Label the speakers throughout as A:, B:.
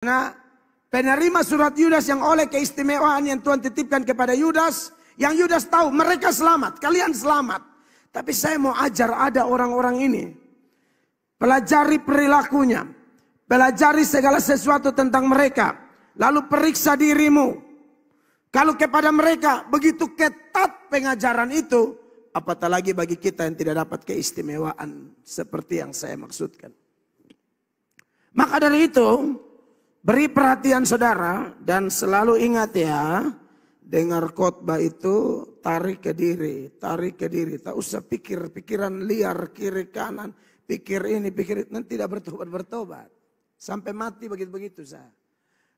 A: Karena penerima surat Yudas yang oleh keistimewaan yang Tuhan titipkan kepada Yudas, yang Yudas tahu mereka selamat, kalian selamat. Tapi saya mau ajar ada orang-orang ini. Pelajari perilakunya, pelajari segala sesuatu tentang mereka, lalu periksa dirimu. Kalau kepada mereka begitu ketat pengajaran itu, apatah lagi bagi kita yang tidak dapat keistimewaan seperti yang saya maksudkan. Maka dari itu, beri perhatian saudara dan selalu ingat ya, dengar khotbah itu tarik ke diri, tarik ke diri. Tak usah pikiran liar kiri kanan, pikir ini, pikir itu, nanti tidak bertobat. Sampai mati begitu-begitu saya.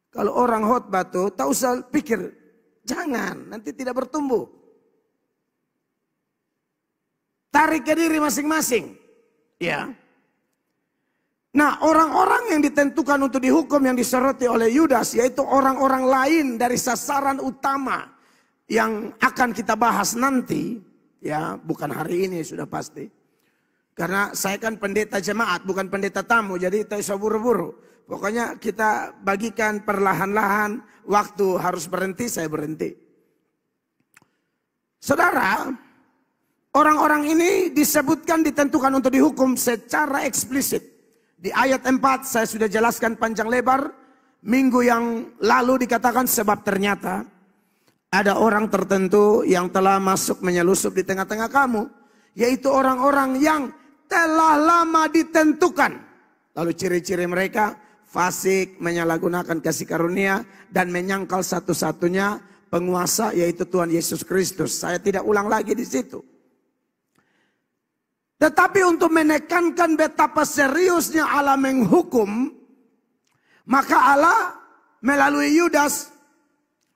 A: Kalau orang khotbah tuh tak usah pikir, jangan, nanti tidak bertumbuh. Tarik ke diri masing-masing. Ya. Nah, orang-orang yang ditentukan untuk dihukum yang disoroti oleh Yudas, yaitu orang-orang lain dari sasaran utama yang akan kita bahas nanti, ya, bukan hari ini sudah pasti. Karena saya kan pendeta jemaat, bukan pendeta tamu, jadi tak usah buru-buru. Pokoknya kita bagikan perlahan-lahan, waktu harus berhenti, saya berhenti. Saudara, orang-orang ini disebutkan ditentukan untuk dihukum secara eksplisit. Di ayat 4 saya sudah jelaskan panjang lebar. Minggu yang lalu dikatakan sebab ternyata ada orang tertentu yang telah masuk menyelusup di tengah-tengah kamu. Yaitu orang-orang yang telah lama ditentukan. Lalu ciri-ciri mereka fasik, menyalahgunakan kasih karunia, dan menyangkal satu-satunya penguasa yaitu Tuhan Yesus Kristus. Saya tidak ulang lagi di situ. Tetapi untuk menekankan betapa seriusnya Allah menghukum, maka Allah melalui Yudas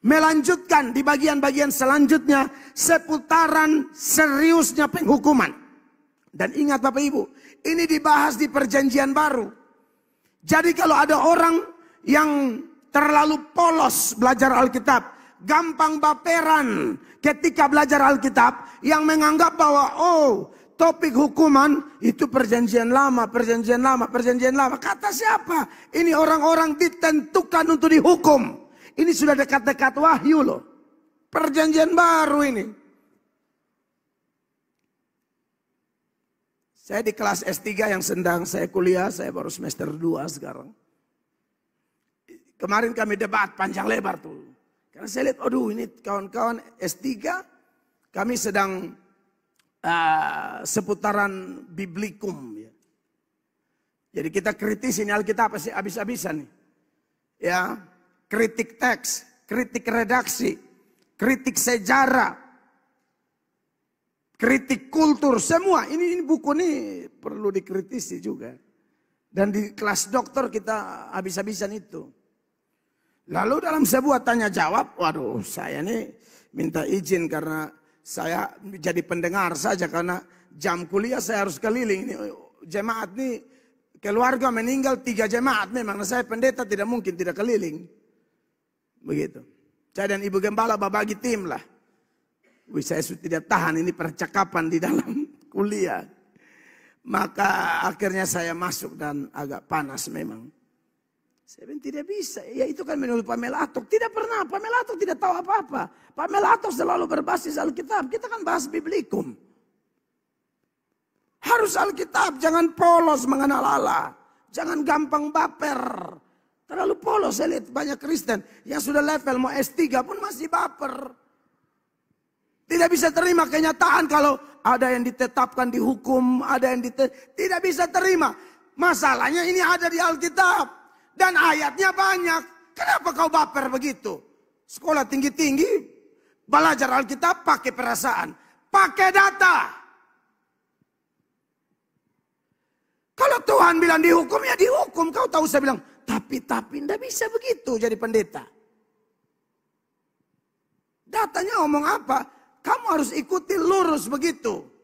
A: melanjutkan di bagian-bagian selanjutnya seputaran seriusnya penghukuman. Dan ingat Bapak Ibu, ini dibahas di perjanjian baru. Jadi kalau ada orang yang terlalu polos belajar Alkitab, gampang baperan ketika belajar Alkitab, yang menganggap bahwa topik hukuman itu perjanjian lama, perjanjian lama, perjanjian lama. Kata siapa? Ini orang-orang ditentukan untuk dihukum. Ini sudah dekat-dekat wahyu loh. Perjanjian baru ini. Saya di kelas S3 yang sedang saya kuliah, saya baru semester 2 sekarang. Kemarin kami debat panjang lebar tuh. Karena saya lihat, aduh ini kawan-kawan S3, kami sedang seputaran biblikum ya. Jadi kita kritis ini Alkitab pasti habis-habisan nih. Ya, kritik teks, kritik redaksi, kritik sejarah, kritik kultur, semua. Ini buku ini perlu dikritisi juga. Dan di kelas dokter kita habis-habisan itu. Lalu dalam sebuah tanya jawab, waduh saya nih minta izin karena saya jadi pendengar saja karena jam kuliah saya harus keliling. Ini jemaat nih keluarga meninggal 3 jemaat memang. Nah, saya pendeta tidak mungkin tidak keliling. Begitu. Saya dan Ibu Gembala bagi tim lah. Saya sudah tidak tahan ini percakapan di dalam kuliah. Maka akhirnya saya masuk dan agak panas memang. Saya bilang tidak bisa. Ya itu kan menurut Pak Melatok. Tidak pernah. Pak Melatok tidak tahu apa-apa. Pak Melatok selalu berbasis Alkitab. Kita kan bahas biblikum. Harus Alkitab. Jangan polos mengenal Allah. Jangan gampang baper. Terlalu polos. Saya lihat banyak Kristen yang sudah level mau S3 pun masih baper. Tidak bisa terima kenyataan kalau ada yang ditetapkan dihukum. Ada yang tidak bisa terima. Masalahnya ini ada di Alkitab. Dan ayatnya banyak. Kenapa kau baper begitu? Sekolah tinggi-tinggi, belajar Alkitab pakai perasaan. Pakai data. Kalau Tuhan bilang dihukum, ya dihukum. Kau tahu saya bilang, tapi tidak bisa begitu jadi pendeta. Datanya ngomong apa? Kamu harus ikuti lurus begitu.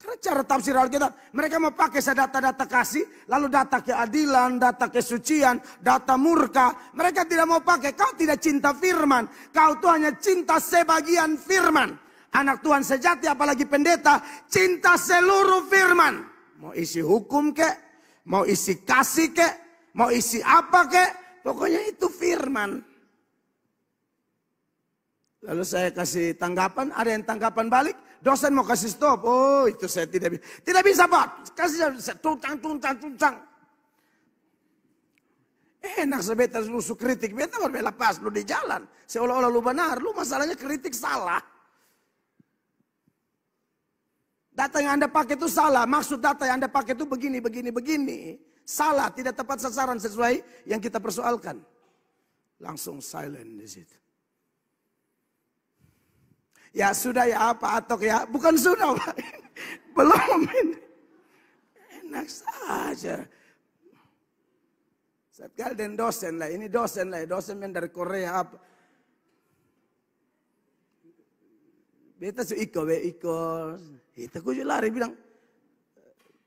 A: Karena cara tafsir Alkitab, mereka mau pakai data-data kasih, lalu data keadilan, data kesucian, data murka. Mereka tidak mau pakai, kau tidak cinta firman. Kau tuh hanya cinta sebagian firman. Anak Tuhan sejati, apalagi pendeta, cinta seluruh firman. Mau isi hukum kek, mau isi kasih kek, Mau isi apa kek? Pokoknya itu firman. Lalu saya kasih tanggapan, ada yang tanggapan balik, dosen mau kasih stop. Oh itu saya tidak bisa. Tidak bisa Pak, kasih tuncang. Enak sebeta lu kritik, beta berbela pas lu di jalan. Seolah-olah lu benar, lu masalahnya kritik salah. Data yang Anda pakai itu salah, maksud data yang Anda pakai itu begini. Salah, tidak tepat sasaran sesuai yang kita persoalkan. Langsung silent di situ. Ya sudah ya apa atok ya. Bukan sudah Pak. Belum ini. Enak saja. Sekali dan dosen lah. Ini dosen lah. Dosen yang dari Korea apa. Beta iko. Itu aku lari bilang.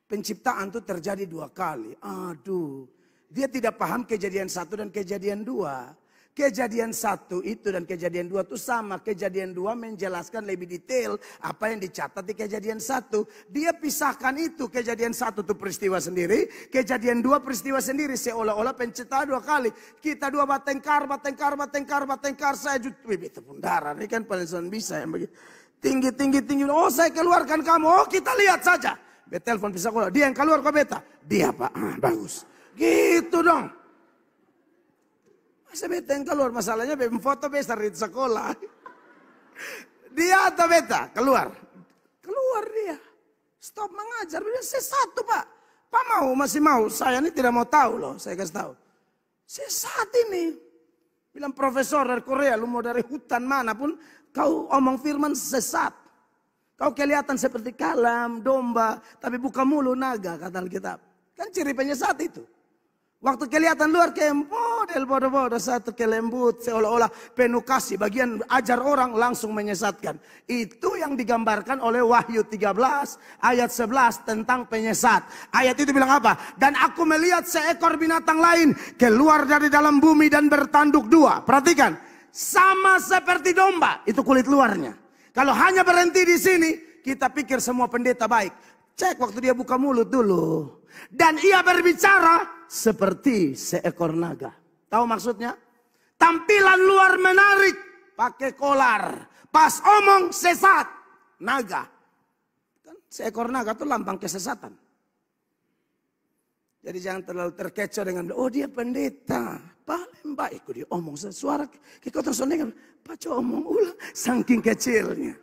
A: Penciptaan itu terjadi 2 kali. Aduh. Dia tidak paham kejadian 1 dan kejadian 2. Kejadian 1 itu dan kejadian 2 itu sama. Kejadian 2 menjelaskan lebih detail apa yang dicatat di kejadian 1. Dia pisahkan itu. Kejadian 1 itu peristiwa sendiri. Kejadian 2 peristiwa sendiri. Seolah-olah penciptaan 2 kali. Kita 2 batengkar. Saya itu pun darah. Ini kan paling bisa yang begitu. Tinggi. Oh saya keluarkan kamu. Oh kita lihat saja. Beta telepon psikolog. Dia yang keluar kok beta. Dia Pak. Bagus. Gitu dong. Masa beta yang keluar, masalahnya foto besar di sekolah. Dia atau beta keluar. Keluar dia. Stop mengajar. Dia sesat tuh Pak. Pak masih mau. Saya ini tidak mau tahu loh. Saya kasih tahu. Sesat ini. Bilang profesor dari Korea. Lu mau dari hutan manapun. Kau omong firman sesat. Kau kelihatan seperti kalam, domba. Tapi buka mulu naga kata Alkitab. Kan ciri penyesat itu. Waktu kelihatan luar kayak model bodoh-bodoh satu kelembut seolah-olah penuh kasih. Bagian ajar orang langsung menyesatkan. Itu yang digambarkan oleh Wahyu 13 ayat 11 tentang penyesat. Ayat itu bilang apa? Dan aku melihat seekor binatang lain keluar dari dalam bumi dan bertanduk 2. Perhatikan. Sama seperti domba. Itu kulit luarnya. Kalau hanya berhenti di sini kita pikir semua pendeta baik. Cek waktu dia buka mulut dulu. Dan ia berbicara seperti seekor naga. Tahu maksudnya? Tampilan luar menarik. Pakai kolar. Pas omong sesat. Naga. Kan seekor naga itu lambang kesesatan. Jadi jangan terlalu terkecoh dengan, oh dia pendeta. Paling baik dia omong suara. Kau tersondengan. Paco omong ulang. Saking kecilnya.